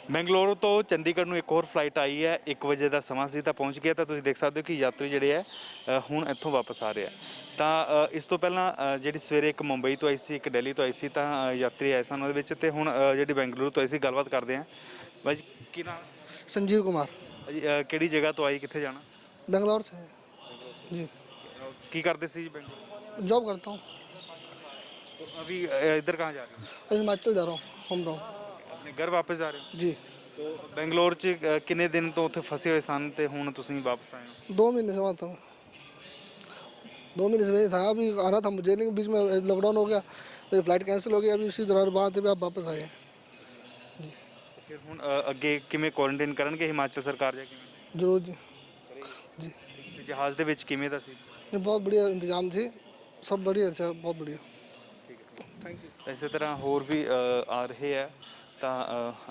बेंगलुरु तो चंडीगढ़ ਨੂੰ ਇੱਕ ਹੋਰ ਫਲਾਈਟ ਆਈ ਹੈ 1 ਵਜੇ ਦਾ ਸਮਾਂ ਸੀ ਤਾਂ ਪਹੁੰਚ ਗਿਆ ਤਾਂ ਤੁਸੀਂ ਦੇਖ ਸਕਦੇ ਹੋ ਕਿ ਯਾਤਰੀ ਜਿਹੜੇ ਹੈ ਹੁਣ ਇੱਥੋਂ ਵਾਪਸ ਆ ਰਹੇ ਆ ਤਾਂ ਇਸ ਤੋਂ ਪਹਿਲਾਂ ਜਿਹੜੀ ਸਵੇਰੇ ਇੱਕ ਮੁੰਬਈ ਤੋਂ ਆਈ ਸੀ ਇੱਕ ਦਿੱਲੀ ਤੋਂ ਆਈ ਸੀ ਤਾਂ ਯਾਤਰੀ ਆਏ ਸਨ ਉਹਦੇ ਵਿੱਚ ਤੇ ਹੁਣ ਜਿਹੜੀ ਬੈਂਗਲੁਰੂ ਤੋਂ ਆਈ ਸੀ ਗੱਲਬਾਤ ਕਰਦੇ ਆ ਬਾਈ ਜੀ ਕੀ ਨਾਮ संजीव कुमार ਜੀ ਕਿਹੜੀ ਜਗ੍ਹਾ ਤੋਂ ਆਈ ਕਿੱਥੇ ਜਾਣਾ बेंगलोर से जी ਕੀ ਕਰਦੇ ਸੀ ਜੀ ਬੈਂਗਲੁਰੂ जॉब करता हूँ तो अभी इधर कहाँ जा रहे हो अभी हिमाचल जा रहा हूँ होम टाउन अपने घर वापस जा रहे हो जी तो बेंगलोर ਚ ਕਿੰਨੇ ਦਿਨ ਤੋਂ ਉੱਥੇ ਫਸੇ ਹੋਏ ਸਨ ਤੇ ਹੁਣ ਤੁਸੀਂ ਵਾਪਸ ਆਏ ਹੋ 2 महीने से वहाँ था 2 महीने से वही था अभी आना था मुझे लेकिन बीच में लॉकडाउन हो गया मेरी फ्लाइट कैंसिल हो गई अभी उसी दौरान बाद आप वापस आए हैं ਫਿਰ ਹੁਣ ਅੱਗੇ ਕਿਵੇਂ ਕੁਆਰੰਟਾਈਨ ਕਰਨਗੇ ਹਿਮਾਚਲ ਸਰਕਾਰ ਜਾਂ ਕਿਵੇਂ जरूर जी जी ਤੇ ਜਹਾਜ਼ ਦੇ ਵਿੱਚ ਕਿਵੇਂ ਦਾ ਸੀ नहीं बहुत बढ़िया इंतजाम थी सब बढ़िया अच्छा बहुत बढ़िया थैंक यू ਇਸੇ ਤਰ੍ਹਾਂ ਹੋਰ ਵੀ ਆ ਰਹੇ ਆ ਤਾਂ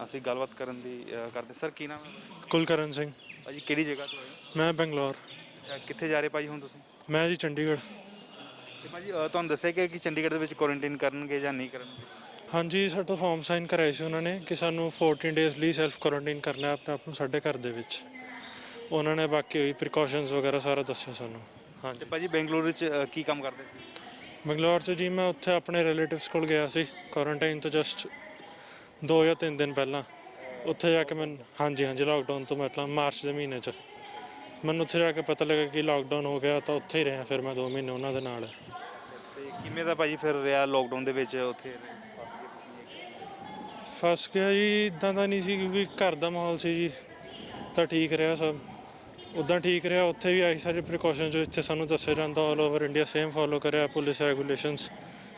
ਅਸੀਂ ਗੱਲਬਾਤ ਕਰਨ ਦੀ ਕਰਦੇ ਸਰ ਕੀ ਨਾਮ ਹੈ ਕੁਲਕਰਨ ਸਿੰਘ ਭਾਜੀ ਕਿਹੜੀ ਜਗ੍ਹਾ ਤੋਂ ਆਏ ਮੈਂ ਬੰਗਲੌਰ ਅੱਛਾ ਕਿੱਥੇ ਜਾ ਰਹੇ ਭਾਜੀ ਹੁਣ ਤੁਸੀਂ ਮੈਂ ਜੀ ਚੰਡੀਗੜ੍ਹ ਤੇ ਭਾਜੀ ਤੁਹਾਨੂੰ ਦੱਸਿਆ ਕਿ ਚੰਡੀਗੜ੍ਹ ਦੇ ਵਿੱਚ ਕੁਆਰੰਟਾਈਨ ਕਰਨਗੇ ਜਾਂ ਨਹੀਂ ਕਰਨਗੇ ਹਾਂਜੀ ਸਾਡਾ ਫਾਰਮ ਸਾਈਨ ਕਰਾਇਆ ਸੀ ਉਹਨਾਂ ਨੇ ਕਿ ਸਾਨੂੰ 14 ਡੇਜ਼ ਲਈ ਸੈਲਫ ਕੁਆਰੰਟਾਈਨ ਕਰਨਾ ਆਪਣੇ ਆਪ ਨੂੰ ਸਾਡੇ ਘਰ ਦੇ ਵਿੱਚ ਉਹਨਾਂ ਨੇ ਬਾਕੀ ਹੋਈ ਪ੍ਰੀਕਾਸ਼ਨਸ ਵਗੈਰਾ ਸਾਰਾ ਦੱਸਿਆ ਸਾਨੂੰ ਹਾਂਜੀ ਤੇ ਭਾਜੀ ਬੈਂਗਲੁਰੂ 'ਚ ਕੀ ਕੰਮ ਕਰਦੇ ਸੀ ਬੰਗਲੌਰ 'ਚ ਜੀ ਮੈਂ ਉੱਥੇ ਆਪਣੇ ਰਿਲੇਟਿਵਸ ਕੋਲ ਗਿਆ ਸੀ ਕੁਆਰੰਟਾਈਨ ਤੋਂ ਜਸਟ 2 ਜਾਂ 3 ਦਿਨ ਪਹਿਲਾਂ ਉੱਥੇ ਜਾ ਕੇ ਮੈਂ ਹਾਂਜੀ ਲਾਕਡਾਊਨ ਤੋਂ ਮਤਲਬ ਮਾਰਚ ਦੇ ਮਹੀਨੇ 'ਚ ਮੈਨੂੰ ਉੱਥੇ ਜਾ ਕੇ ਪਤਾ ਲੱਗਾ ਕਿ ਲਾਕਡਾਊਨ ਹੋ ਗਿਆ ਤਾਂ ਉੱਥੇ ਹੀ ਰਿਹਾ ਫਿਰ ਮੈਂ 2 ਮਹੀਨੇ ਉਹਨਾਂ ਦੇ ਨਾਲ ਤੇ ਕਿਵੇਂ ਦਾ ਭਾਜੀ ਫਿਰ ਰਿਹਾ ਲਾਕਡਾਊਨ ਦੇ ਵਿੱਚ ਉੱਥੇ ਫਸ ਗਿਆ ਜੀ ਇੱਦਾਂ ਦਾ ਨਹੀਂ ਸੀ ਕਿਉਂਕਿ ਘਰ ਦਾ ਮਾਹੌਲ ਸੀ ਜੀ ਤਾਂ ਠੀਕ ਰਿਹਾ ਸਭ ਉੱਦਾਂ ਠੀਕ ਰਿਹਾ ਉੱਥੇ ਵੀ ਆਹੀ ਸਾਰੇ ਪ੍ਰੀਕਾਸ਼ਨ ਜੋ ਇੱਥੇ ਸਾਨੂੰ ਦੱਸਿਆ ਜਾਂਦਾ all over India same follow ਕਰਿਆ ਪੁਲਿਸ ਰੈਗੂਲੇਸ਼ਨਸ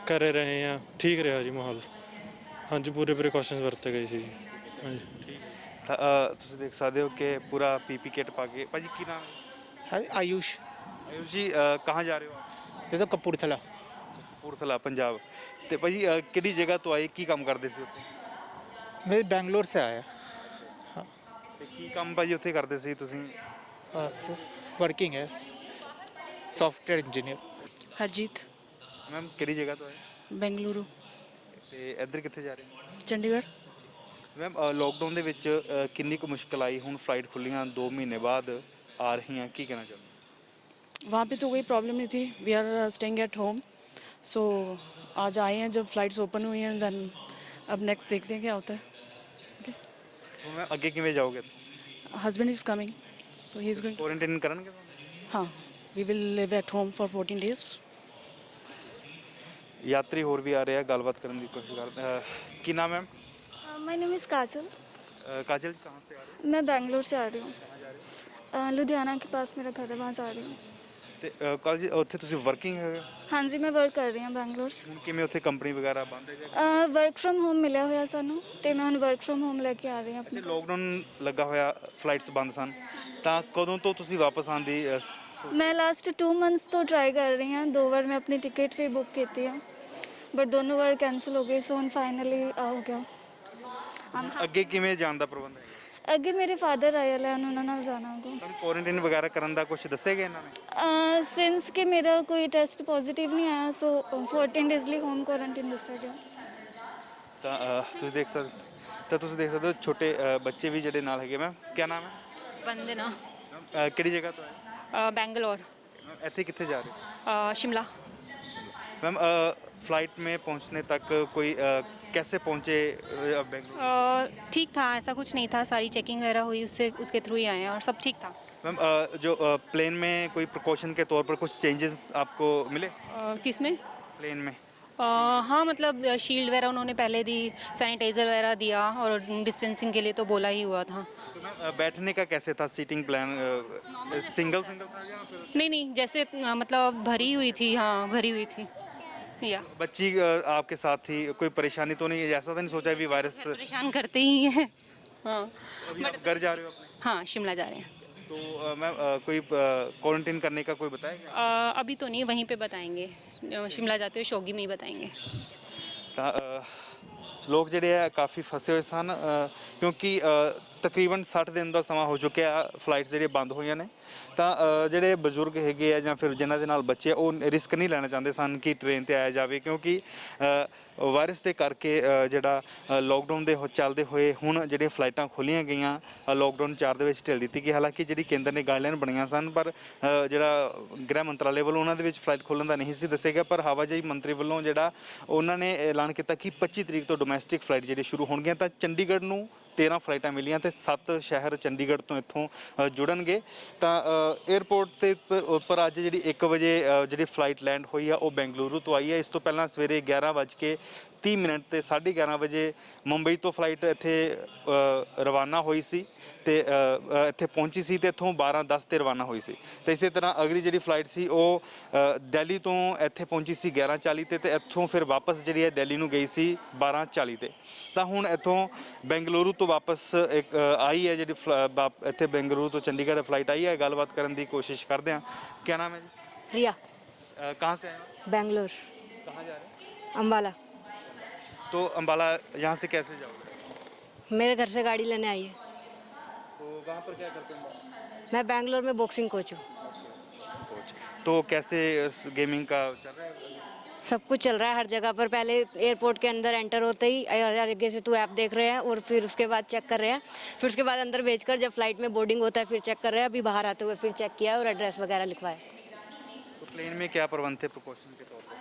ਕਰੇ ਰਹੇ ਆ ਠੀਕ ਰਿਹਾ ਜੀ ਮਾਹੌਲ ਹਾਂਜੀ ਪੂਰੇ ਪ੍ਰੀਕਾਸ਼ਨਸ ਵਰਤੇ ਗਏ ਸੀ ਹਾਂਜੀ ਤੁਸੀਂ ਦੇਖ ਸਕਦੇ ਹੋ ਕਿ ਪੂਰਾ ਪੀਪੀ ਕਿਟ ਪਾ ਕੇ ਭਾਜੀ ਕੀ ਨਾਮ है आयुष ਆਯੂਸ਼ ਜੀ ਕਹਾਂ ਜਾ ਰਹੇ ਹੋ ਆਪ ये तो कपूरथला ਕਪੂਰਥਲਾ ਪੰਜਾਬ ਤੇ ਭਾਜੀ ਕਿਹੜੀ ਜਗ੍ਹਾ ਤੋਂ ਆਏ ਕੀ ਕੰਮ ਕਰਦੇ ਸੀ ਉੱਥੇ मैं बेंगलोर से आया ਤੇ ਕੀ ਕੰਮ ਭਾਜੀ ਉੱਥੇ ਕਰਦੇ ਸੀ ਤੁਸੀਂ बस वर्किंग है सॉफ्टवेयर इंजीनियर हरजीत ਮੈਮ ਕਿਹੜੀ ਜਗ੍ਹਾ ਤੋਂ ਆਏ बेंगलुरु ਤੇ ਇੱਧਰ ਕਿੱਥੇ ਜਾ ਰਹੇ ਹੋ चंडीगढ़ ਮੈਮ ਲੋਕਡਾਊਨ ਦੇ ਵਿੱਚ ਕਿੰਨੀ ਕੁ ਮੁਸ਼ਕਲ ਆਈ ਹੁਣ ਫਲਾਈਟ ਖੁੱਲੀਆਂ 2 ਮਹੀਨੇ ਬਾਅਦ ਆ ਰਹੀਆਂ ਕੀ ਕਹਿਣਾ ਚਾਹੁੰਦੇ वहाँ पे तो कोई प्रॉब्लम नहीं थी we are staying at home so आज आए हैं जब फ्लाइट्स ओपन हुई हैं देन अब नेक्स्ट देखते हैं क्या होता है ਹੁਣ ਮੈਂ ਅੱਗੇ ਕਿਵੇਂ ਜਾਓਗੇ husband is coming so he is going quarantine ਕਰਨਗੇ ਤੁਹਾਨੂੰ? हाँ we will live at home for 14 days ਯਾਤਰੀ ਹੋਰ ਵੀ ਆ ਰਹੇ ਆ ਗੱਲਬਾਤ ਕਰਨ ਦੀ ਕੋਸ਼ਿਸ਼ ਕਰਦੇ ਕੀ ਨਾਮ ਹੈ my name is Kajal Kajal कहाँ से आ रहे मैं बेंगलोर से आ रही हूँ लुधियाना के पास मेरा घर है वहाँ से आ रही हूँ ਹੋ ਤੇ ਕਾਲਜ ਉੱਥੇ ਤੁਸੀਂ ਵਰਕਿੰਗ ਹੈਗੇ ਹੋ? हाँ जी मैं वर्क कर रही हूँ बेंगलोर से ਹੁਣ ਕਿਵੇਂ ਉੱਥੇ ਕੰਪਨੀ ਵਗੈਰਾ ਬੰਦ ਹੈ ਜਾਂ वर्क फ्रॉम होम मिला हुआ सानू तो मैं ਹੁਣ वर्क फ्रॉम होम लेके आ रही हूँ ਅੱਛਾ अपने ਲੋਕਡਾਊਨ ਲੱਗਾ ਹੋਇਆ ਫਲਾਈਟਸ ਬੰਦ ਸਨ ਤਾਂ ਕਦੋਂ ਤੋਂ ਤੁਸੀਂ ਵਾਪਸ ਆਉਣ ਦੀ मैं लास्ट 2 मंथ्स तो ट्राई कर रही हूँ 2 बार मैं अपनी टिकट भी बुक की थी बट दोनों बार कैंसिल हो गई सो ਹੁਣ फाइनली आ हो गया ਅੱਗੇ ਕਿਵੇਂ ਜਾਣ ਦਾ ਪ੍ਰਬੰਧ ਹੈ ਅੱਗੇ ਮੇਰੇ ਫਾਦਰ ਆਏ ਲੈ ਉਹਨਾਂ ਨਾਲ ਜਾਣਾ ਹੋਗਾ ਤੁਹਾਨੂੰ ਕੁਆਰੰਟਾਈਨ ਵਗੈਰਾ ਕਰਨ ਦਾ ਕੁਝ ਦੱਸੇਗਾ ਇਹਨਾਂ ਨੇ ਸਿੰਸ ਕਿ ਮੇਰਾ ਕੋਈ ਟੈਸਟ ਪੋਜ਼ਿਟਿਵ ਨਹੀਂ ਆਇਆ ਸੋ 14 ਡੇਜ਼ ਲਈ ਹੋਮ ਕੁਆਰੰਟਾਈਨ ਦੱਸਿਆ ਗਿਆ ਤਾਂ ਤੁਸੀਂ ਦੇਖ ਸਕਦੇ ਹੋ ਛੋਟੇ ਬੱਚੇ ਵੀ ਜਿਹੜੇ ਨਾਲ ਹੈਗੇ ਮੈਮ ਕੀ ਨਾਮ ਹੈ वंदना ਕਿਹੜੀ ਜਗ੍ਹਾ ਤੋਂ ਹੈ बेंगलोर ਇੱਥੇ ਕਿੱਥੇ ਜਾ ਰਹੇ शिमला मैम फ्लाइट में पहुंचने तक कोई कैसे पहुंचे बेंगलुरु ठीक था ऐसा कुछ नहीं था सारी चेकिंग वगैरह हुई उसके थ्रू ही आए हैं और सब ठीक था मैम जो प्लेन में कोई प्रिकॉशन के तौर पर कुछ चेंजेस आपको मिले किस में प्लेन में हाँ मतलब शील्ड वगैरह उन्होंने पहले दी सैनिटाइज़र वगैरह दिया और डिस्टेंसिंग के लिए तो बोला ही हुआ था तो मैम बैठने का कैसे था सीटिंग प्लान सिंगल था या फिर नहीं जैसे मतलब भरी हुई थी हाँ भरी हुई थी या बच्ची आपके साथ थी कोई परेशानी तो नहीं ऐसा तो नहीं सोचा भी वायरस परेशान करते ही हैं हाँ अभी आप घर जा रहे हो अपने हाँ शिमला जा रहे हैं तो मैम कोई क्वारंटीन करने का कोई बताएगा अभी तो नहीं वहीं पे बताएंगे शिमला जाते हुए शोगी में ही बताएंगे ਤਾਂ ਲੋਕ ਜਿਹੜੇ ਆ ਕਾਫੀ ਫਸੇ ਹੋਏ ਸਨ ਕਿਉਂਕਿ ਤਕਰੀਬਨ 60 ਦਿਨ ਦਾ ਸਮਾਂ ਹੋ ਚੁੱਕਿਆ ਫਲਾਈਟਸ ਜਿਹੜੇ ਬੰਦ ਹੋਈਆਂ ਨੇ ਤਾਂ ਜਿਹੜੇ ਬਜ਼ੁਰਗ ਹੈਗੇ ਆ ਜਾਂ ਫਿਰ ਜਿਨ੍ਹਾਂ ਦੇ ਨਾਲ ਬੱਚੇ ਆ ਉਹ ਰਿਸਕ ਨਹੀਂ ਲੈਣਾ ਚਾਹੁੰਦੇ ਸਨ ਕਿ ਟ੍ਰੇਨ ਤੇ ਆਇਆ ਜਾਵੇ ਕਿਉਂਕਿ ਵਾਇਰਸ ਦੇ ਕਰਕੇ ਜਿਹੜਾ ਲੋਕਡਾਊਨ ਦੇ ਚੱਲਦੇ ਹੋਏ ਹੁਣ ਜਿਹੜੀਆਂ ਫਲਾਈਟਾਂ ਖੋਲ੍ਹੀਆਂ ਗਈਆਂ, ਲੋਕਡਾਊਨ 4 ਦੇ ਵਿੱਚ ਢਿੱਲ ਦਿੱਤੀ ਗਈ। ਹਾਲਾਂਕਿ ਜਿਹੜੀ ਕੇਂਦਰ ਨੇ ਗਾਈਡਲਾਈਨ ਬਣੀਆਂ ਸਨ, ਪਰ ਜਿਹੜਾ ਗ੍ਰਹਿ ਮੰਤਰਾਲੇ ਵੱਲੋਂ ਉਹਨਾਂ ਦੇ ਵਿੱਚ ਫਲਾਈਟ ਖੋਲ੍ਹਣ ਦਾ ਨਹੀਂ ਸੀ ਦੱਸਿਆ ਗਿਆ। ਪਰ ਹਵਾਜਾਈ ਮੰਤਰੀ ਵੱਲੋਂ ਜਿਹੜਾ ਉਹਨਾਂ ਨੇ ਐਲਾਨ ਕੀਤਾ ਕਿ 25 ਤਰੀਕ ਤੋਂ ਡੋਮੈਸਟਿਕ ਫਲਾਈਟ ਜਿਹੜੀ ਸ਼ੁਰੂ ਹੋਣਗੀਆਂ। ਤਾਂ ਚੰਡੀਗੜ੍ਹ ਨੂੰ 13 ਫਲਾਈਟਾਂ ਮਿਲੀਆਂ ਤੇ 7 ਸ਼ਹਿਰ ਚੰਡੀਗੜ੍ਹ ਤੋਂ ਇੱਥੋਂ ਜੁੜਨਗੇ। ਤਾਂ 에ਅਰਪੋਰਟ ਤੇ ਉੱਪਰ ਅੱਜ ਜਿਹੜੀ 1 ਵਜੇ ਜਿਹੜੀ ਫਲਾਈਟ ਲੈਂਡ ਹੋਈ ਆ ਉਹ ਬੈਂਗਲੁਰੂ ਤੋਂ ਆਈ ਹੈ। ਇਸ ਤੋਂ ਪਹਿਲਾਂ ਸਵੇਰੇ 11:30 ਤੇ 11:30 ਵਜੇ ਮੁੰਬਈ ਤੋਂ ਫਲਾਈਟ ਇੱਥੇ ਰਵਾਨਾ ਹੋਈ ਸੀ ਤੇ ਇੱਥੇ ਪਹੁੰਚੀ ਸੀ ਤੇ ਇੱਥੋਂ 12:10 ਤੇ ਰਵਾਨਾ ਹੋਈ ਸੀ। ਤੇ ਇਸੇ ਤਰ੍ਹਾਂ ਅਗਲੀ ਜਿਹੜੀ ਫਲਾਈਟ ਸੀ ਉਹ ਦਿੱਲੀ ਤੋਂ ਇੱਥੇ ਪਹੁੰਚੀ ਸੀ 11:40 ਤੇ ਇੱਥੋਂ ਫਿਰ ਵਾਪਸ ਜਿਹੜੀ ਹੈ ਦਿੱਲੀ ਨੂੰ ਗਈ ਸੀ 12:40 ਤੇ। ਤਾਂ ਹੁਣ ਇੱਥੋਂ ਬੈਂਗਲੁਰੂ ਤੋਂ ਵਾਪਸ ਇੱਕ ਆਈ ਹੈ ਜਿਹੜੀ ਇੱਥੇ ਬੈਂਗਲੁਰੂ ਤੋਂ ਚੰਡੀਗੜ੍ਹ ਫਲਾਈਟ ਆਈ ਹੈ। ਗੱਲਬਾਤ ਕਰਨ ਦੀ ਕੋਸ਼ਿਸ਼ ਕਰਦੇ ਹਾਂ। ਕੀ ਨਾਮ ਹੈ ਜੀ? रिया, कहाँ से आए हो? बेंगलोर, कहाँ जा रहे हैं? अम्बाला। तो अम्बाला यहाँ से कैसे जाओगे? मेरे घर से गाड़ी लेने आई है। तो वहाँ पर क्या करते हैं? मैं बेंगलोर में बॉक्सिंग कोच हूँ। तो कैसे गेमिंग का चल रहा है? सब कुछ चल रहा है हर जगह पर। पहले एयरपोर्ट के अंदर एंटर होते ही आगे से तो ऐप देख रहे हैं और फिर उसके बाद चेक कर रहे हैं। फिर उसके बाद अंदर भेजकर जब फ्लाइट में बोर्डिंग होता है फिर चेक कर रहे हैं। अभी बाहर आते हुए फिर चेक किया और एड्रेस वगैरह लिखवाया। तो प्लेन में क्या प्रबंध थे प्रिकॉशन के तौर पर?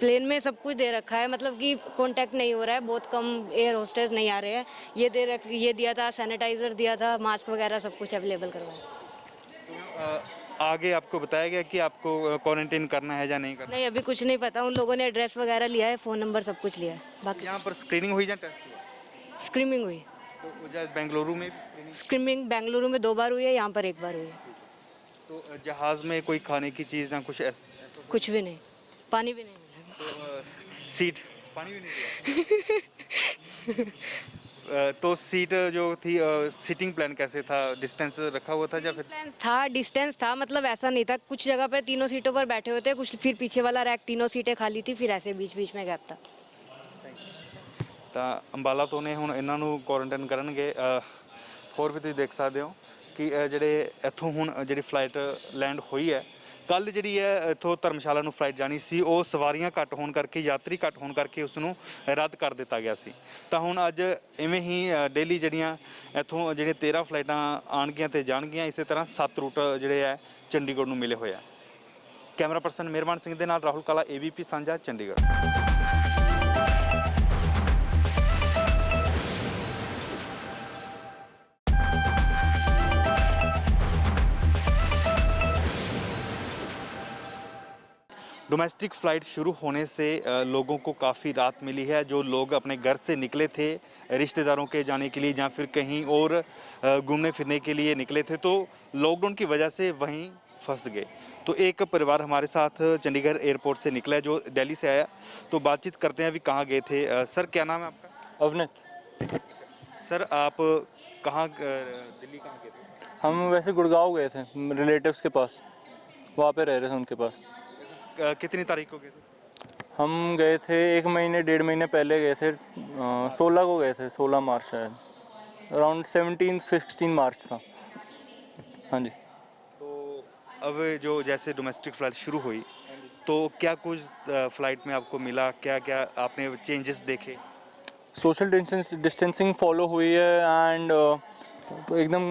प्लेन में सब कुछ दे रखा है, मतलब कि कांटेक्ट नहीं हो रहा है। बहुत कम एयर होस्टेस नहीं आ रहे हैं। ये दिया था, सैनिटाइज़र दिया था, मास्क वगैरह सब कुछ अवेलेबल करवाया। आगे आपको बताया गया कि आपको क्वारंटाइन करना है या नहीं करना? नहीं, अभी कुछ नहीं पता। उन लोगों ने एड्रेस वगैरह लिया है, फ़ोन नंबर सब कुछ लिया है। बाकी यहाँ पर स्क्रीनिंग हुई या टेस्ट हुआ? स्क्रीनिंग हुई। तो बेंगलुरु में भी स्क्रीनिंग? स्क्रीनिंग बेंगलुरु में 2 बार हुई है, यहाँ पर 1 बार हुई है। तो जहाज़ में कोई खाने की चीज़ या कुछ ऐसा? कुछ भी नहीं, पानी भी नहीं मिला। तो सीट पानी भी नहीं दिया? तो सीट जो थी सीटिंग प्लान कैसे था? डिस्टेंस रखा हुआ था या फिर? प्लान था, डिस्टेंस था, मतलब ऐसा नहीं था। कुछ जगह पर तीनों सीटों पर बैठे होते, कुछ फिर पीछे वाला रैक 3 सीटें खाली थी, फिर ऐसे बीच बीच में गैप था। ਤਾਂ ਅੰਬਾਲਾ ਤੋਂ ਨੇ ਹੁਣ ਇਹਨਾਂ ਨੂੰ ਕੁਆਰੰਟਾਈਨ ਕਰਨਗੇ। ਹੋਰ ਵੀ ਤੁਸੀਂ ਦੇਖ ਸਕਦੇ ਹੋ ਕਿ ਜਿਹੜੇ ਇੱਥੋਂ ਹੁਣ ਜਿਹੜੀ ਫਲਾਈਟ ਲੈਂਡ ਹੋਈ ਹੈ, ਕੱਲ ਜਿਹੜੀ ਹੈ ਇੱਥੋਂ ਧਰਮਸ਼ਾਲਾ ਨੂੰ ਫਲਾਈਟ ਜਾਣੀ ਸੀ, ਉਹ ਸਵਾਰੀਆਂ ਘੱਟ ਹੋਣ ਕਰਕੇ, ਯਾਤਰੀ ਘੱਟ ਹੋਣ ਕਰਕੇ ਉਸ ਨੂੰ ਰੱਦ ਕਰ ਦਿੱਤਾ ਗਿਆ ਸੀ। ਤਾਂ ਹੁਣ ਅੱਜ ਇਵੇਂ ਹੀ ਡੇਲੀ ਜਿਹੜੀਆਂ ਇੱਥੋਂ ਜਿਹੜੀਆਂ 13 ਫਲਾਈਟਾਂ ਆਉਣਗੀਆਂ ਤੇ ਜਾਣਗੀਆਂ। ਇਸੇ ਤਰ੍ਹਾਂ 7 ਰੂਟ ਜਿਹੜੇ ਹੈ ਚੰਡੀਗੜ੍ਹ ਨੂੰ ਮਿਲੇ ਹੋਏ ਆ। ਕੈਮਰਾ ਪਰਸਨ ਮਿਹਰਬਾਨ ਸਿੰਘ ਦੇ ਨਾਲ ਰਾਹੁਲ ਕਾਲਾ, ABP ਸਾਂਝਾ, ਚੰਡੀਗੜ੍ਹ। डोमेस्टिक फ़्लाइट शुरू होने से लोगों को काफ़ी राहत मिली है। जो लोग अपने घर से निकले थे रिश्तेदारों के जाने के लिए या फिर कहीं और घूमने फिरने के लिए निकले थे, तो लॉकडाउन की वजह से वहीं फंस गए। तो एक परिवार हमारे साथ चंडीगढ़ एयरपोर्ट से निकला है, जो दिल्ली से आया। तो बातचीत करते हैं अभी कहाँ गए थे। सर क्या नाम है आपका? अवनीत। सर आप कहाँ दिल्ली कहाँ गए थे? हम वैसे गुड़गांव गए थे रिलेटिव्स के पास, वहाँ पे रह रहे थे उनके पास। कितनी तारीख को गए थे? हम गए थे 1 महीने 1.5 महीने पहले गए थे। 16 को गए थे, 16 मार्च शायद, अराउंड 17-16 मार्च था। हाँ जी। तो अब जो जैसे डोमेस्टिक फ़्लाइट शुरू हुई, तो क्या कुछ फ़्लाइट में आपको मिला? क्या क्या आपने चेंजेस देखे? सोशल डिस्टेंसिंग फॉलो हुई है एंड एकदम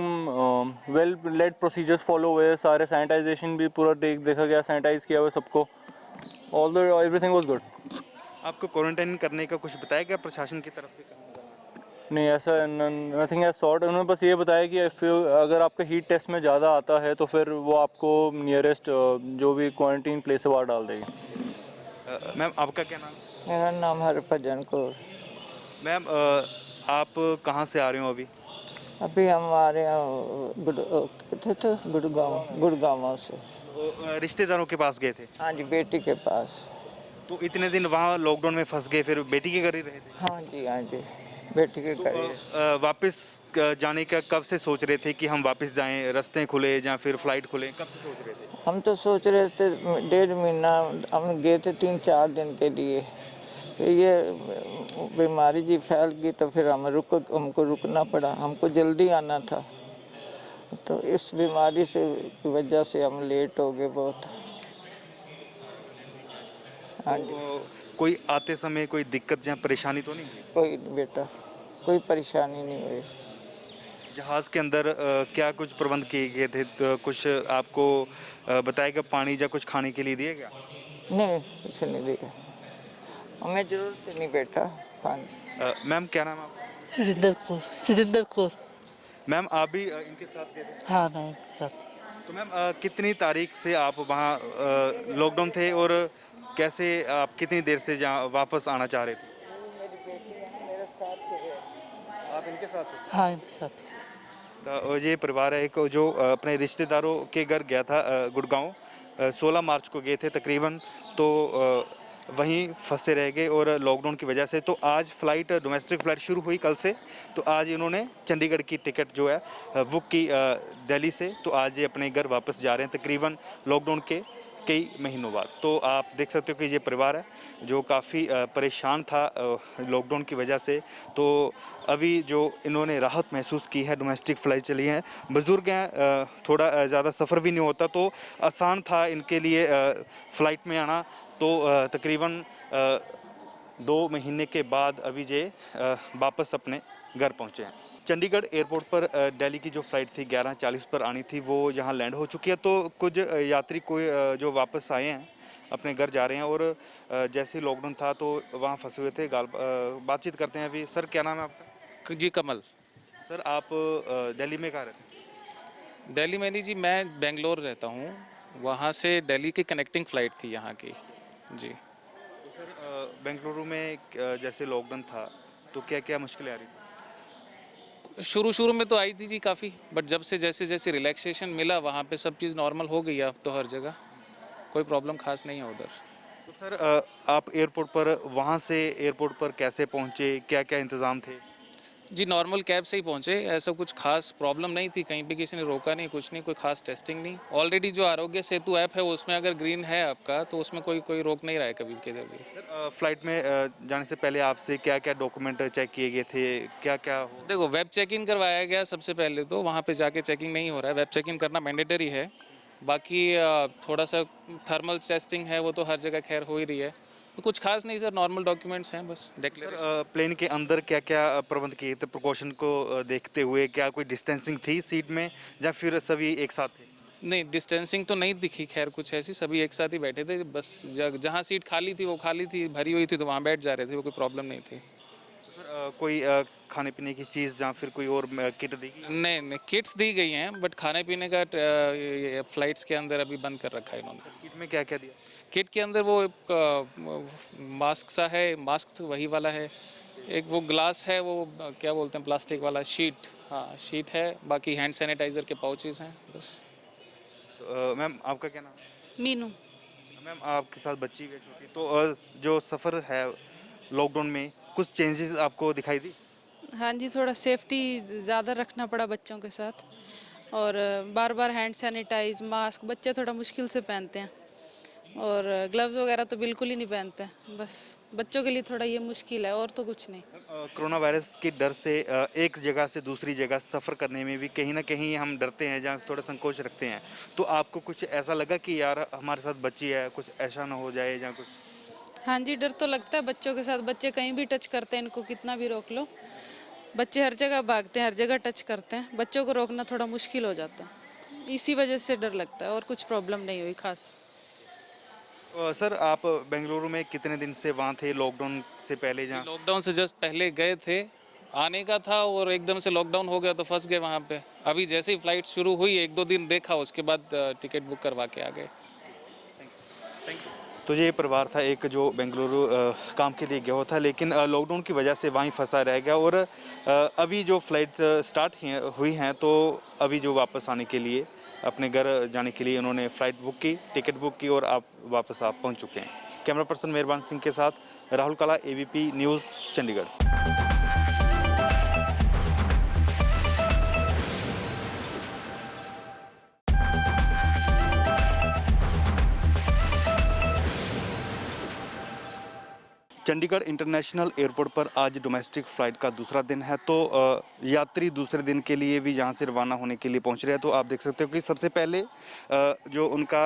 वेल लेड प्रोसीजर्स फॉलो हुए। सारे सैनिटाइजेशन भी पूरा देखा गया, सैनिटाइज किया हुआ सबको। All everything was good. आपको क्वारंटाइन करने का कुछ बताया गया प्रशासन की तरफ से? नहीं, ऐसा नथिंग एज सॉर्ट। उन्होंने बस ये बताया कि अगर आपका हीट टेस्ट में ज़्यादा आता है तो फिर वो आपको नियरेस्ट जो भी क्वारंटीन प्लेस है वहाँ डाल देगी। मैम आपका क्या नाम? मेरा नाम हरभजन कौर। मैम आप कहाँ से आ रहे हो अभी? अभी हम आ रहे हैं गुड़गांव से। रिश्तेदारों के पास गए थे? हाँ जी, बेटी के पास। तो इतने दिन वहाँ लॉकडाउन में फंस गए, फिर बेटी के घर ही रहे थे? हाँ जी, बेटी के घर। वापस जाने का कब से सोच रहे थे कि हम वापस जाएं? रास्ते खुले या फिर फ्लाइट खुले, कब से सोच रहे थे? हम तो सोच रहे थे 1.5 महीना, हम गए थे 3-4 दिन के लिए। फिर ये बीमारी जी फैल गई तो फिर हमको रुकना पड़ा। हमको जल्दी आना था, तो इस बीमारी से की वजह से हम लेट हो गए बहुत। हाँ जी। कोई आते समय कोई दिक्कत या परेशानी तो नहीं हुई? कोई नहीं बेटा, कोई परेशानी नहीं हुई। जहाज़ के अंदर क्या कुछ प्रबंध किए गए थे? तो कुछ आपको बताया गया, पानी या कुछ खाने के लिए दिया गया? नहीं, कुछ नहीं दिया, हमें जरूरत नहीं बेटा खाने। मैम क्या नाम है आपका? सुरेंद्र कौर। मैम आप भी इनके साथ थे? हाँ मैं इनके साथ थी। तो मैम कितनी तारीख से आप वहाँ लॉकडाउन थे और कैसे आप कितनी देर से जहाँ वापस आना चाह रहे थे? आप इनके साथ थे? हाँ इनके साथ थी। तो ये परिवार है एक जो अपने रिश्तेदारों के घर गया था गुड़गांव, 16 मार्च को गए थे तकरीबन, तो वहीं फंसे रह गए और लॉकडाउन की वजह से। तो आज फ़्लाइट डोमेस्टिक फ़्लाइट शुरू हुई कल से, तो आज इन्होंने चंडीगढ़ की टिकट जो है बुक की दिल्ली से, तो आज ये अपने घर वापस जा रहे हैं तकरीबन लॉकडाउन के कई महीनों बाद। तो आप देख सकते हो कि ये परिवार है जो काफ़ी परेशान था लॉकडाउन की वजह से। तो अभी जो इन्होंने राहत महसूस की है, डोमेस्टिक फ़्लाइट चली हैं, बुज़ुर्ग हैं, थोड़ा ज़्यादा सफ़र भी नहीं होता, तो आसान था इनके लिए फ़्लाइट में आना। तो तकरीबन 2 महीने के बाद अभी ये वापस अपने घर पहुँचे हैं। चंडीगढ़ एयरपोर्ट पर दिल्ली की जो फ़्लाइट थी 11:40 पर आनी थी, वो यहाँ लैंड हो चुकी है। तो कुछ यात्री कोई जो वापस आए हैं अपने घर जा रहे हैं, और जैसे ही लॉकडाउन था तो वहाँ फंसे हुए थे। बातचीत करते हैं अभी। सर क्या नाम है आपका? जी कमल। सर आप दिल्ली में कहाँ रहते हैं? दिल्ली में नहीं जी, मैं बेंगलोर रहता हूँ, वहाँ से दिल्ली की कनेक्टिंग फ़्लाइट थी यहाँ की जी। तो सर बेंगलुरु में जैसे लॉकडाउन था तो क्या क्या मुश्किलें आ रही थी? शुरू में तो आई थी जी काफ़ी, बट जब से जैसे जैसे रिलैक्सेशन मिला वहाँ पे सब चीज़ नॉर्मल हो गई है अब तो हर जगह, कोई प्रॉब्लम खास नहीं है उधर। तो सर आप एयरपोर्ट पर, वहाँ से एयरपोर्ट पर कैसे पहुँचे, क्या क्या इंतज़ाम थे? जी नॉर्मल कैब से ही पहुँचे, ऐसा कुछ खास प्रॉब्लम नहीं थी, कहीं पे किसी ने रोका नहीं, कुछ नहीं, कोई खास टेस्टिंग नहीं। ऑलरेडी जो आरोग्य सेतु ऐप है उसमें अगर ग्रीन है आपका तो उसमें कोई रोक नहीं रहा है कभी किधर भी। सर फ़्लाइट में जाने से पहले आपसे क्या क्या डॉक्यूमेंट चेक किए गए थे, क्या क्या हो? देखो वेब चेक इन करवाया गया सबसे पहले, तो वहाँ पे जाके चेकिंग नहीं हो रहा है, वेब चेक इन करना मैंडेटरी है। बाकी थोड़ा सा थर्मल टेस्टिंग है, वो तो हर जगह खैर हो ही रही है, तो कुछ खास नहीं सर, नॉर्मल डॉक्यूमेंट्स हैं बस। सर प्लेन के अंदर क्या क्या प्रबंध किए थे प्रिकॉशन को देखते हुए? क्या कोई डिस्टेंसिंग थी सीट में या फिर सभी एक साथ थे? नहीं डिस्टेंसिंग तो नहीं दिखी खैर कुछ ऐसी, सभी एक साथ ही बैठे थे बस, जहाँ सीट खाली थी वो खाली थी, भरी हुई थी तो वहाँ बैठ जा रहे थे, वो कोई प्रॉब्लम नहीं थी। सर कोई खाने पीने की चीज़ या फिर कोई और किट दी गई? नहीं किट्स दी गई हैं, बट खाने पीने का फ्लाइट्स के अंदर अभी बंद कर रखा है इन्होंने। किट में क्या क्या दिया? किट के अंदर वो मास्क सा है, मास्क वही वाला है, एक वो ग्लास है, वो क्या बोलते हैं प्लास्टिक वाला, शीट, हाँ शीट है, बाकी हैंड सैनिटाइज़र के पाउचेस हैं बस। तो मैम आपका क्या नाम है? मीनू। मैम आपके साथ बच्ची भी छोटी, तो जो सफ़र है लॉकडाउन में कुछ चेंजेस आपको दिखाई दी? हाँ जी, थोड़ा सेफ्टी ज़्यादा रखना पड़ा बच्चों के साथ, और बार बार हैंड सैनिटाइज, मास्क बच्चे थोड़ा मुश्किल से पहनते हैं, और ग्लव्स वगैरह तो बिल्कुल ही नहीं पहनते हैं। बस बच्चों के लिए थोड़ा ये मुश्किल है, और तो कुछ नहीं। कोरोना वायरस के डर से एक जगह से दूसरी जगह सफ़र करने में भी कहीं ना कहीं हम डरते हैं, जहाँ थोड़ा संकोच रखते हैं। तो आपको कुछ ऐसा लगा कि यार हमारे साथ बच्ची है, कुछ ऐसा ना हो जाए या कुछ? हाँ जी, डर तो लगता है बच्चों के साथ, बच्चे कहीं भी टच करते हैं, इनको कितना भी रोक लो, बच्चे हर जगह भागते हैं, हर जगह टच करते हैं, बच्चों को रोकना थोड़ा मुश्किल हो जाता है, इसी वजह से डर लगता है, और कुछ प्रॉब्लम नहीं हुई खास। सर आप बेंगलुरु में कितने दिन से वहाँ थे लॉकडाउन से पहले? जहाँ लॉकडाउन से जस्ट पहले गए थे, आने का था और एकदम से लॉकडाउन हो गया तो फंस गए वहाँ पे। अभी जैसे ही फ्लाइट शुरू हुई 1-2 दिन देखा, उसके बाद टिकट बुक करवा के आ गए। तो ये परिवार था एक जो बेंगलुरु काम के लिए गया हुआ था, लेकिन लॉकडाउन की वजह से वहीं फंसा रह गया, और अभी जो फ़्लाइट स्टार्ट हुई हैं तो अभी जो वापस आने के लिए, अपने घर जाने के लिए उन्होंने फ़्लाइट बुक की, टिकट बुक की, और आप वापस पहुंच चुके हैं। कैमरा पर्सन मेहरबान सिंह के साथ राहुल काला, ABP news Chandigarh. Chandigarh international airport पर आज डोमेस्टिक फ़्लाइट का दूसरा दिन है, तो यात्री दूसरे दिन के लिए भी यहाँ से रवाना होने के लिए पहुँच रहे हैं। तो आप देख सकते हो कि सबसे पहले जो उनका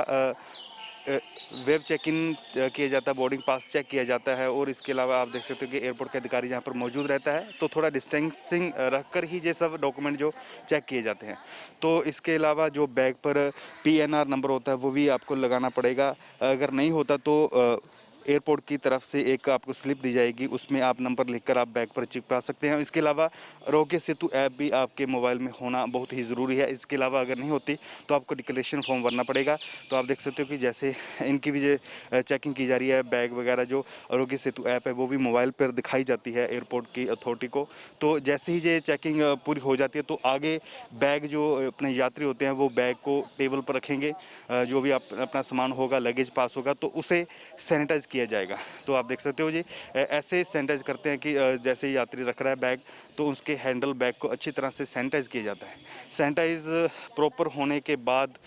वेब चेक इन किया जाता है, बोर्डिंग पास चेक किया जाता है, और इसके अलावा आप देख सकते हो कि एयरपोर्ट के अधिकारी यहाँ पर मौजूद रहता है, तो थोड़ा डिस्टेंसिंग रखकर ही ये सब डॉक्यूमेंट जो चेक किए जाते हैं। तो इसके अलावा जो बैग पर PNR नंबर होता है वो भी आपको लगाना पड़ेगा। अगर नहीं होता तो एयरपोर्ट की तरफ से एक आपको स्लिप दी जाएगी, उसमें आप नंबर लिखकर आप बैग पर चिपका सकते हैं। इसके अलावा आरोग्य सेतु ऐप भी आपके मोबाइल में होना बहुत ही ज़रूरी है। इसके अलावा अगर नहीं होती तो आपको डिक्लेरेशन फॉर्म भरना पड़ेगा। तो आप देख सकते हो कि जैसे इनकी भी चेकिंग की जा रही है, बैग वगैरह जो आरोग्य सेतु ऐप है वो भी मोबाइल पर दिखाई जाती है एयरपोर्ट की अथॉरिटी को। तो जैसे ही ये चेकिंग पूरी हो जाती है तो आगे बैग जो अपने यात्री होते हैं वो बैग को टेबल पर रखेंगे, जो भी अपना सामान होगा, लगेज पास होगा तो उसे सैनिटाइज किया जाएगा। तो आप देख सकते हो जी ऐसे सैनिटाइज करते हैं कि जैसे यात्री रख रहा है बैग तो उसके हैंडल बैग को अच्छी तरह से सैनिटाइज किया जाता है। सैनिटाइज प्रॉपर होने के बाद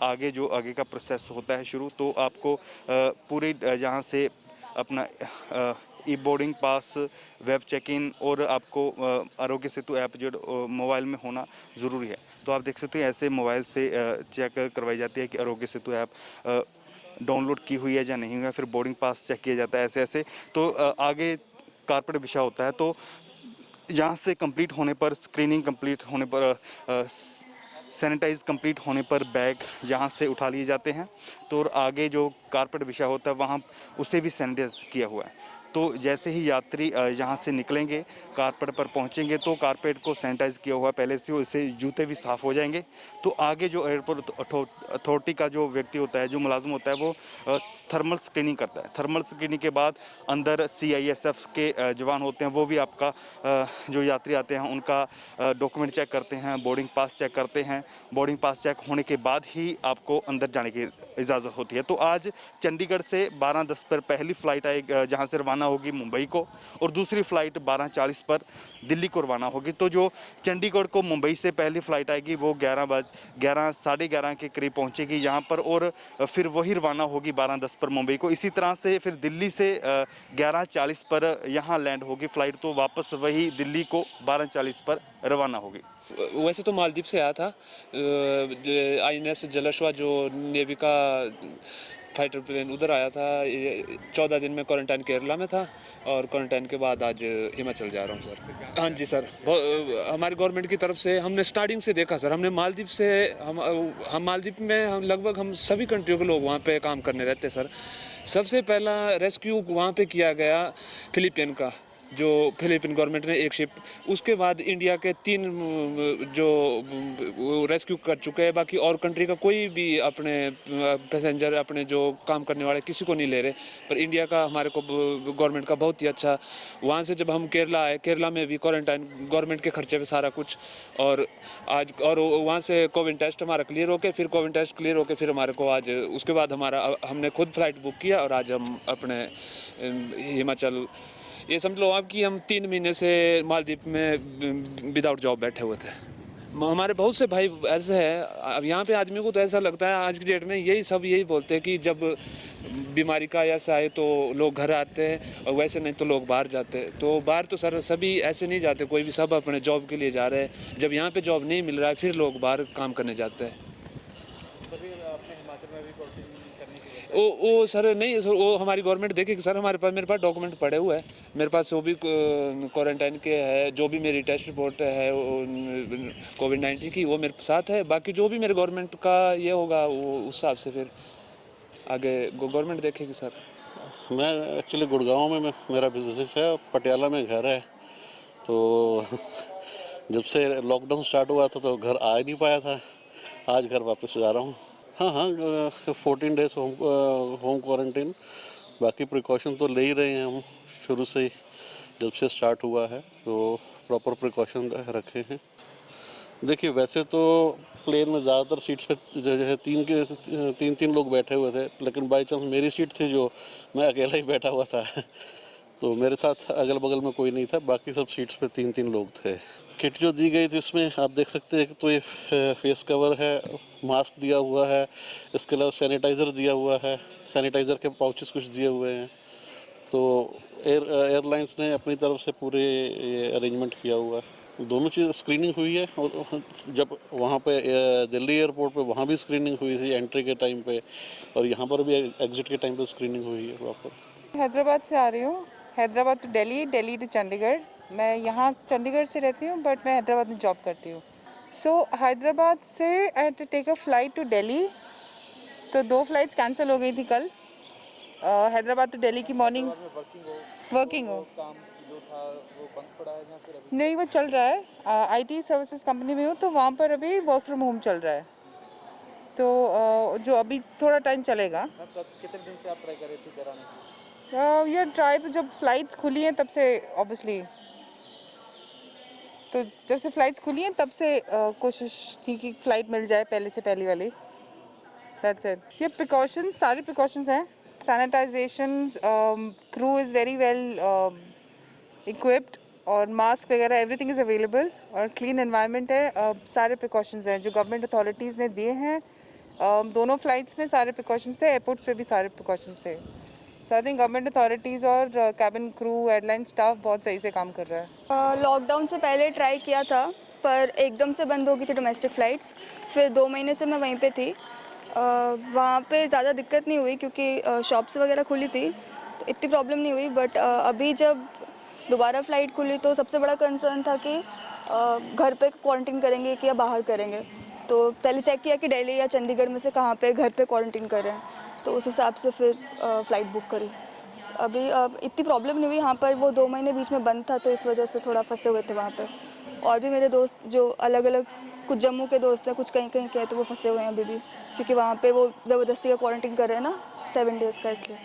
आगे का प्रोसेस होता है शुरू, तो आपको पूरी यहाँ से अपना e boarding pass, web check in और आपको आरोग्य सेतु ऐप जो मोबाइल में होना ज़रूरी है। तो आप देख सकते हो ऐसे मोबाइल से चेक करवाई जाती है कि आरोग्य सेतु ऐप डाउनलोड की हुई है या नहीं हुई है, फिर बोर्डिंग पास चेक किया जाता है ऐसे। तो आगे कारपेट बिछा होता है, तो यहाँ से कंप्लीट होने पर, स्क्रीनिंग कंप्लीट होने पर, सैनिटाइज कंप्लीट होने पर बैग यहाँ से उठा लिए जाते हैं। तो और आगे जो कारपेट बिछा होता है वहाँ उसे भी सैनिटाइज किया हुआ है। तो जैसे ही यात्री यहाँ से निकलेंगे, कारपेट पर पहुँचेंगे तो कारपेट को सैनिटाइज किया हुआ पहले से, उससे जूते भी साफ़ हो जाएंगे। तो आगे जो एयरपोर्ट अथॉरिटी का जो व्यक्ति होता है, जो मुलाजिम होता है, वो थर्मल स्क्रीनिंग करता है। थर्मल स्क्रीनिंग के बाद अंदर CISF के जवान होते हैं, वो भी आपका जो यात्री आते हैं उनका डॉक्यूमेंट चेक करते हैं, बोर्डिंग पास चेक करते हैं। बोर्डिंग पास चेक होने के बाद ही आपको अंदर जाने की इजाज़त होती है। तो आज चंडीगढ़ से 12:10 पर पहली फ़्लाइट आएगी जहाँ से रवाना होगी मुंबई को, और दूसरी फ़्लाइट 12:40 पर दिल्ली को रवाना होगी। तो जो चंडीगढ़ को मुंबई से पहली फ़्लाइट आएगी वो 11 साढ़े 11 के करीब पहुंचेगी यहाँ पर, और फिर वही रवाना होगी 12:10 पर मुंबई को। इसी तरह से फिर दिल्ली से 11:40 पर यहाँ लैंड होगी फ़्लाइट, तो वापस वही दिल्ली को 12:40 पर रवाना होगी। वैसे तो मालदीव से आया था, INS जलश्वा जो नेवी का फाइटर प्लेन उधर आया था। 14 दिन में क्वारंटाइन केरला में था, और क्वारंटाइन के बाद आज हिमाचल जा रहा हूँ सर। हाँ जी सर, हमारी गवर्नमेंट की तरफ से हमने स्टार्टिंग से देखा सर। हमने मालदीव से हम मालदीव में हम लगभग हम सभी कंट्रियों के लोग वहाँ पे काम करने रहते सर। सबसे पहला रेस्क्यू वहाँ पे किया गया फिलीपीन का, जो फिलीपीन गवर्नमेंट ने एक शिप, उसके बाद इंडिया के 3 जो रेस्क्यू कर चुके हैं। बाकी और कंट्री का कोई भी अपने पैसेंजर, अपने जो काम करने वाले किसी को नहीं ले रहे, पर इंडिया का हमारे को गवर्नमेंट का बहुत ही अच्छा। वहाँ से जब हम केरला आए, केरला में भी क्वारंटाइन गवर्नमेंट के खर्चे पे सारा कुछ, और आज और वहाँ से कोविड टेस्ट हमारा क्लियर होके, फिर कोविड टेस्ट क्लियर होके फिर हमारे को आज उसके बाद हमने खुद फ्लाइट बुक किया, और आज हम अपने हिमाचल, ये समझ लो आप कि हम 3 महीने से मालदीव में विदाउट जॉब बैठे हुए थे। हमारे बहुत से भाई ऐसे हैं। अब यहाँ पे आदमी को तो ऐसा लगता है आज की डेट में यही बोलते हैं कि जब बीमारी का ऐसा आए तो लोग घर आते हैं, और वैसे नहीं तो लोग बाहर जाते हैं। तो बाहर तो सर सभी ऐसे नहीं जाते, कोई भी सब अपने जॉब के लिए जा रहे हैं। जब यहाँ पे जॉब नहीं मिल रहा है फिर लोग बाहर काम करने जाते हैं। वो सर नहीं सर, वो हमारी गवर्नमेंट देखेगी सर। मेरे पास डॉक्यूमेंट पड़े हुए हैं, मेरे पास वो भी क्वारंटाइन के है, जो भी मेरी टेस्ट रिपोर्ट है कोविड-19 की वो मेरे साथ है। बाकी जो भी मेरे गवर्नमेंट का ये होगा वो उस हिसाब से फिर आगे गवर्नमेंट देखेगी सर। मैं एक्चुअली गुड़गांव में मेरा बिजनेस है, पटियाला में घर है। तो जब से लॉकडाउन स्टार्ट हुआ था तो घर आ ही नहीं पाया था, आज घर वापस जा रहा हूँ। हाँ, 14 डेज होम क्वारंटाइन। बाकी प्रिकॉशन तो ले ही रहे हैं हम शुरू से ही, जब से स्टार्ट हुआ है तो प्रॉपर प्रिकॉशन रखे हैं। देखिए वैसे तो प्लेन में ज़्यादातर सीट्स पे जो है 3 लोग बैठे हुए थे, लेकिन बाई चांस मेरी सीट थी जो मैं अकेला ही बैठा हुआ था तो मेरे साथ अगल बगल में कोई नहीं था, बाकी सब सीट्स पे 3 लोग थे। किट जो दी गई थी उसमें आप देख सकते हैं कि तो ये फेस कवर है, मास्क दिया हुआ है, इसके अलावा सैनिटाइज़र दिया हुआ है, सैनिटाइज़र के पाउचेस कुछ दिए हुए हैं। तो एयरलाइंस ने अपनी तरफ से पूरे ये अरेंजमेंट किया हुआ है। दोनों चीज़ स्क्रीनिंग हुई है, और जब वहाँ पे दिल्ली एयरपोर्ट पे वहाँ भी स्क्रीनिंग हुई थी एंट्री के टाइम पे, और यहाँ पर भी एग्जिट के टाइम पे स्क्रीनिंग हुई है प्रॉपर। हैदराबाद से आ रही हूँ, हैदराबाद टू दिल्ली, दिल्ली टू चंडीगढ़। मैं यहाँ चंडीगढ़ से रहती हूँ बट मैं हैदराबाद में जॉब करती हूँ। सो हैदराबाद से I had to take a flight to Delhi, तो 2 फ्लाइट्स कैंसिल हो गई थी कल। हैदराबाद टू दिल्ली की मॉर्निंग वर्किंग हो नहीं, वो चल रहा है। आईटी सर्विसेज कंपनी में हूँ, तो वहाँ पर अभी वर्क फ्रॉम होम चल रहा है, तो जो अभी थोड़ा टाइम चलेगा। कितने दिन से आप ट्राई कर रहे थे इधर आने की? ये ट्राई तो जब फ्लाइट्स खुली हैं तब से, ऑब्वियसली, तो जब से फ्लाइट्स खुली हैं तब से कोशिश थी कि फ़्लाइट मिल जाए पहले से पहली वाली। That's it. ये प्रिकॉशंस, सारे प्रिकॉशंस हैं। Sanitization, crew is very well equipped, और मास्क वगैरह एवरीथिंग इज़ अवेलेबल, और क्लीन एनवायरनमेंट है। सारे प्रिकॉशंस हैं जो गवर्नमेंट अथॉरिटीज़ ने दिए हैं। दोनों फ्लाइट्स में सारे प्रिकॉशंस थे, एयरपोर्ट्स पे भी सारे प्रिकॉशंस थे। सो आई थिंक गवर्नमेंट अथॉरिटीज़ और कैबिन क्रू, एयरलाइन स्टाफ बहुत सही से काम कर रहा है। लॉकडाउन से पहले ट्राई किया था, पर एकदम से बंद हो गई थी डोमेस्टिक फ़्लाइट्स। फिर 2 महीने से मैं वहीं पे थी। वहाँ पे ज़्यादा दिक्कत नहीं हुई क्योंकि शॉप्स वगैरह खुली थी, तो इतनी प्रॉब्लम नहीं हुई। बट अभी जब दोबारा फ़्लाइट खुली तो सबसे बड़ा कंसर्न था कि घर पे क्वारंटीन करेंगे कि या बाहर करेंगे। तो पहले चेक किया कि दिल्ली या चंडीगढ़ में से कहाँ पे घर पे क्वारंटीन कर रहे हैं, तो उस हिसाब से फिर फ़्लाइट बुक करी। अभी इतनी प्रॉब्लम नहीं हुई यहाँ पर। वो 2 महीने बीच में बंद था, तो इस वजह से थोड़ा फंसे हुए थे वहाँ पे। और भी मेरे दोस्त जो अलग अलग, कुछ जम्मू के दोस्त हैं, कुछ कहीं कहीं के हैं, तो वो फंसे हुए हैं अभी भी, क्योंकि वहाँ पे वो ज़बरदस्ती का क्वारंटीन कर रहे हैं ना 7 डेज़ का, इसलिए।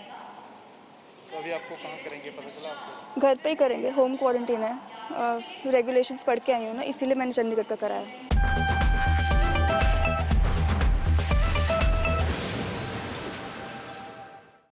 तो अभी आपको कहाँ करेंगे, पता चला आपको? घर पे ही करेंगे, होम क्वारंटीन है। रेगुलेशंस पढ़ के आई हूँ ना, इसीलिए मैंने चंडीगढ़ का कराया।